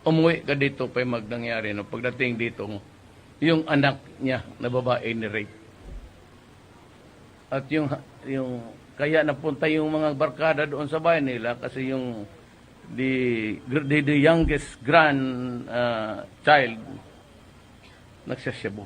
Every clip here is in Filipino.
umuwi ka dito pa magdangyari, no? Pagdating dito, yung anak niya na babae ni rape. At yung kaya napunta yung mga barkada doon sa bahay nila kasi yung the youngest child nagsasyabu.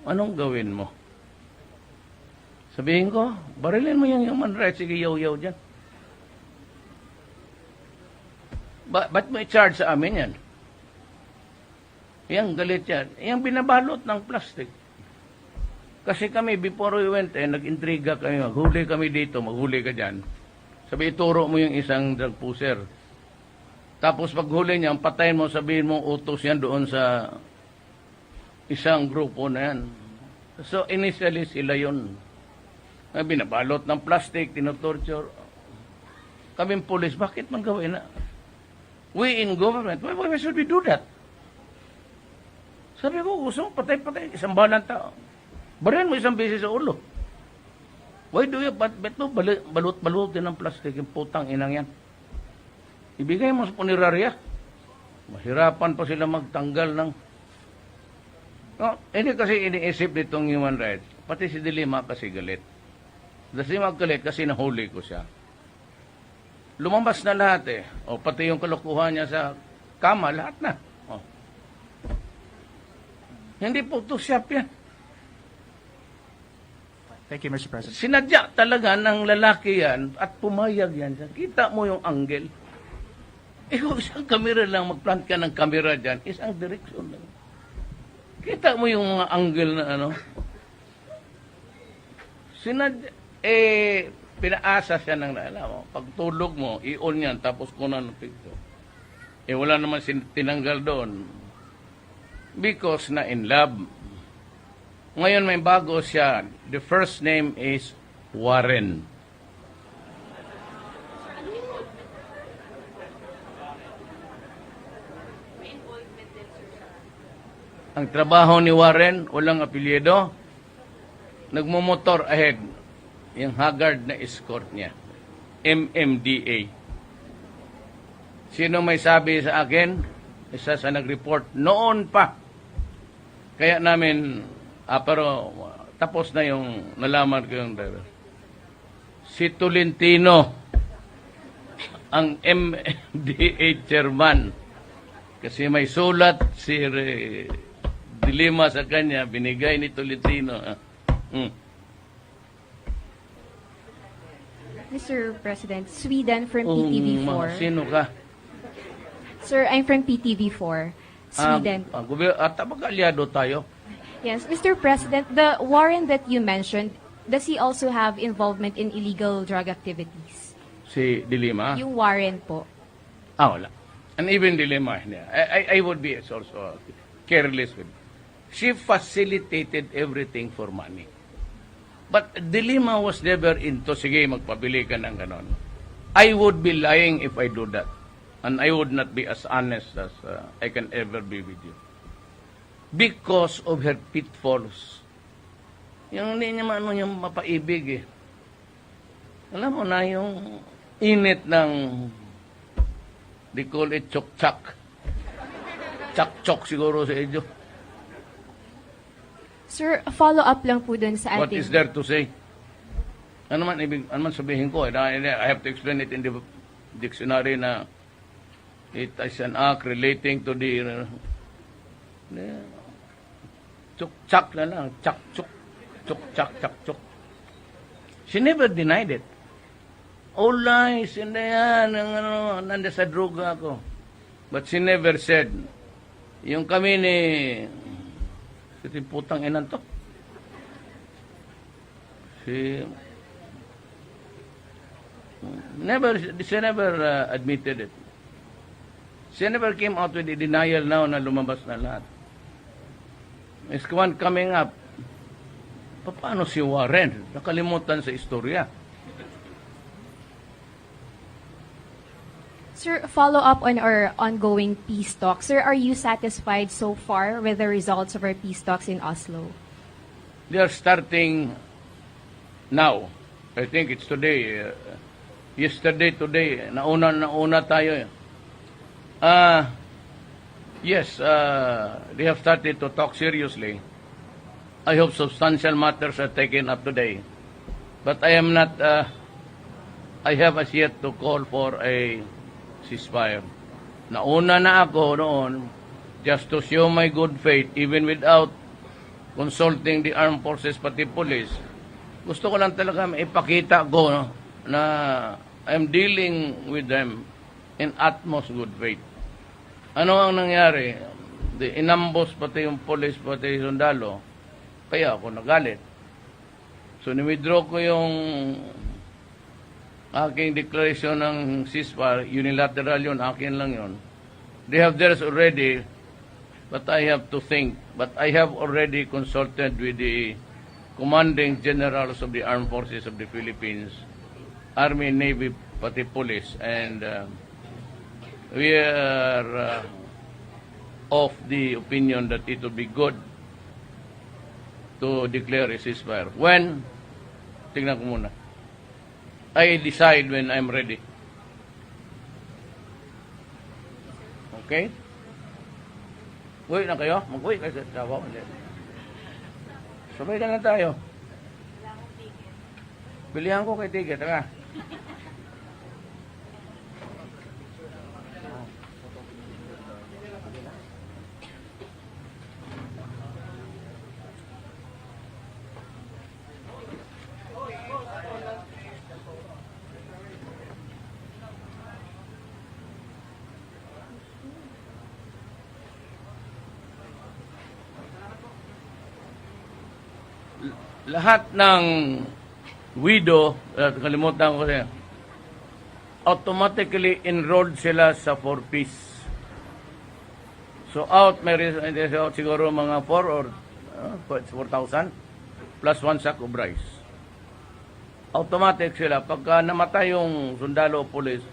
Anong gawin mo? Sabihin ko, barilin mo yung human rights, sige yaw-yaw dyan. Ba't mo i-charge sa amin yan? Yang galit yan. Yang binabalot ng plastic. Kasi kami, before we went, nag-intriga kami, maghuli kami dito, maghuli ka dyan. Sabi, ituro mo yung isang drug pusher. Tapos paghuli niya, patayin mo, sabihin mo, utos yan doon sa isang grupo na yan. So, initially, sila yun. Binabalot ng plastic, tinotorture. Kaming pulis, bakit man gawin na? We in government, why should we do that? Sabi ko, gusto mo, patay-patay, isang balang tao. Barihan mo isang beses sa ulo. Why do you, ba't mo balot-balutin ng plastic, yung putang inang yan? Ibigay mo sa punerarya. Mahirapan pa sila magtanggal ng... No, hindi kasi iniisip nitong human rights. Pati si Dilima kasi galit. Kasi magkalit kasi nahuli ko siya. Lumabas na lahat eh. O pati yung kalokohan niya sa kama, lahat na. O. Hindi Photoshop yan. Thank you, Mr. President. Sinadya talaga ng lalaki yan at pumayag yan. Kita mo yung angle. Kung isang kamera lang, mag-plant ka ng kamera dyan, isang direksyon lang. Kita mo yung mga angle na ano. Sinadya, pinaasa siya ng alam mo. Pagtulog mo, i-on yan, tapos kunan ng picture. Wala naman tinanggal doon. Because na in love. Ngayon may bago siya. The first name is Warren. Ang trabaho ni Warren, walang apelyido. Nagmumotor ahead. Yung haggard na escort niya. MMDA. Sino may sabi sa akin? Isa sa nag-report noon pa. Kaya namin, pero tapos na yung nalaman ko yung driver. Si Tolentino, ang MMDA chairman. Kasi may sulat si Dilima sa kanya, binigay ni Tolentino. Mr. President, Sweden from PTV4. Sino ka? Sir, I'm from PTV4, Sweden. Pag-alyado tayo. Yes, Mr. President, the Warren that you mentioned, does he also have involvement in illegal drug activities? Si Dilima? Yung Warren po. Wala. And even Dilima, I would be also careless with. She facilitated everything for money. But Dilima was never into, sige, magpabili ka ng ganon. I would be lying if I do that. And I would not be as honest as I can ever be with you. Because of her pitfalls. Yung hindi niya yung mapaibig eh. Alam mo na yung init ng, they call it chok-chak. Chak-chok siguro sa inyo. Sir, follow-up lang po dun sa What ating... is there to say? Ano man sabihin ko? I have to explain it in the dictionary na it is an act relating to the chuk-chak na lang. Chak-chuk. Chuk-chak, chak-chuk. She never denied it. All lies, hindi yan. Nanda sa droga ako. But she never said, yung kami ni... Kasi putang inan to. She never admitted it. She never came out with a denial now na lumabas na lahat. Is one coming up. Paano si Warren? Nakalimutan sa istorya. Sir, follow up on our ongoing peace talks. Sir, are you satisfied so far with the results of our peace talks in Oslo? They are starting now. I think it's today. Yesterday, today. Nauna tayo. Yes, they have started to talk seriously. I hope substantial matters are taken up today. But I am not, I have as yet to call for a ceasefire. Nauna na ako noon just to show my good faith even without consulting the armed forces pati police. Gusto ko lang talaga ipakita ko no, na I'm dealing with them in utmost good faith. Ano ang nangyari? Inambos pati yung police pati yung sundalo. Kaya ako nagalit. So, ni-withdraw ko yung aking declaration ng ceasefire. Unilateral yun, akin lang yun. They have theirs already, but I have to think. But I have already consulted with the commanding generals of the armed forces of the Philippines, Army, Navy, pati police, and we are of the opinion that it would be good to declare a ceasefire. When? Tingnan ko muna. I decide when I'm ready. Okay? Uwi na kayo? Mag-uwi kayo sa Davao. Sabay ka na tayo. Pilihan ko kay ticket. Tara. Lahat ng widow, kalimutan ko siya, automatically enrolled sila sa 4-piece. So out, may out siguro mga 4 or 4,000 plus 1 sack of rice. Automatic sila. Pagka namatay yung sundalo o police,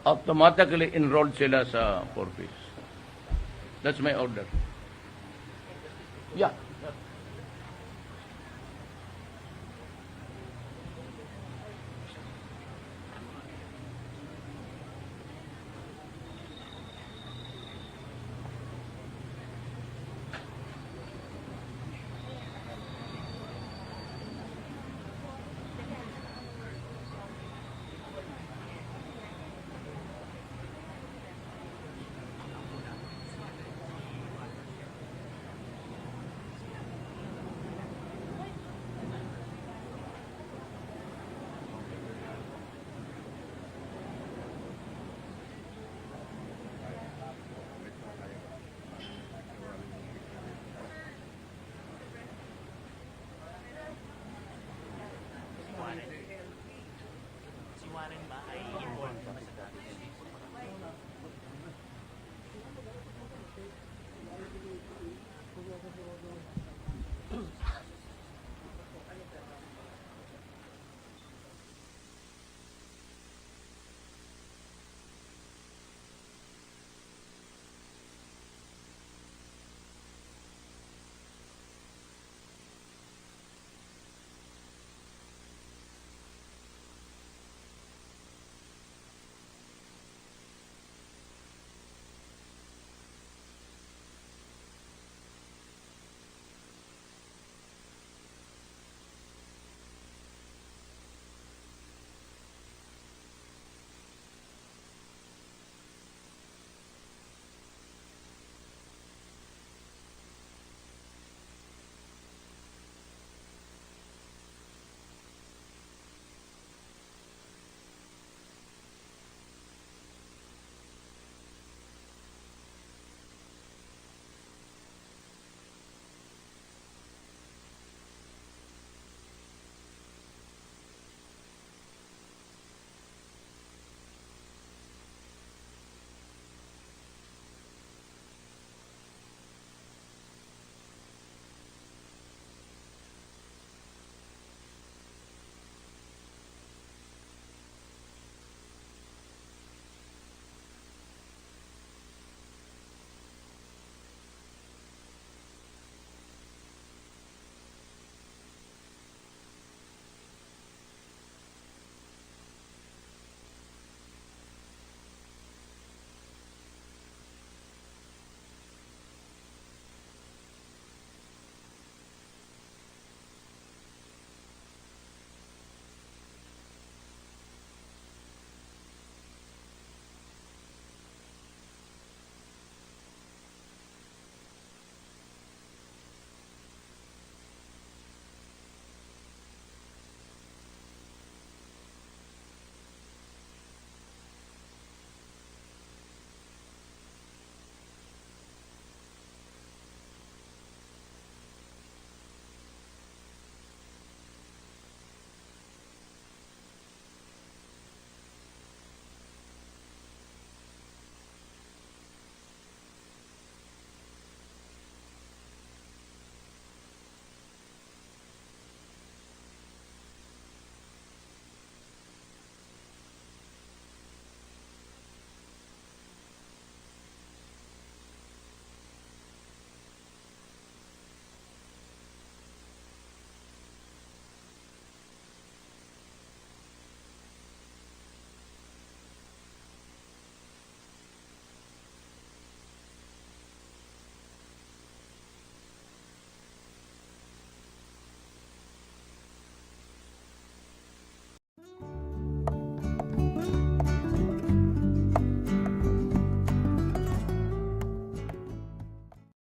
automatically enrolled sila sa 4-piece. That's my order. Yeah.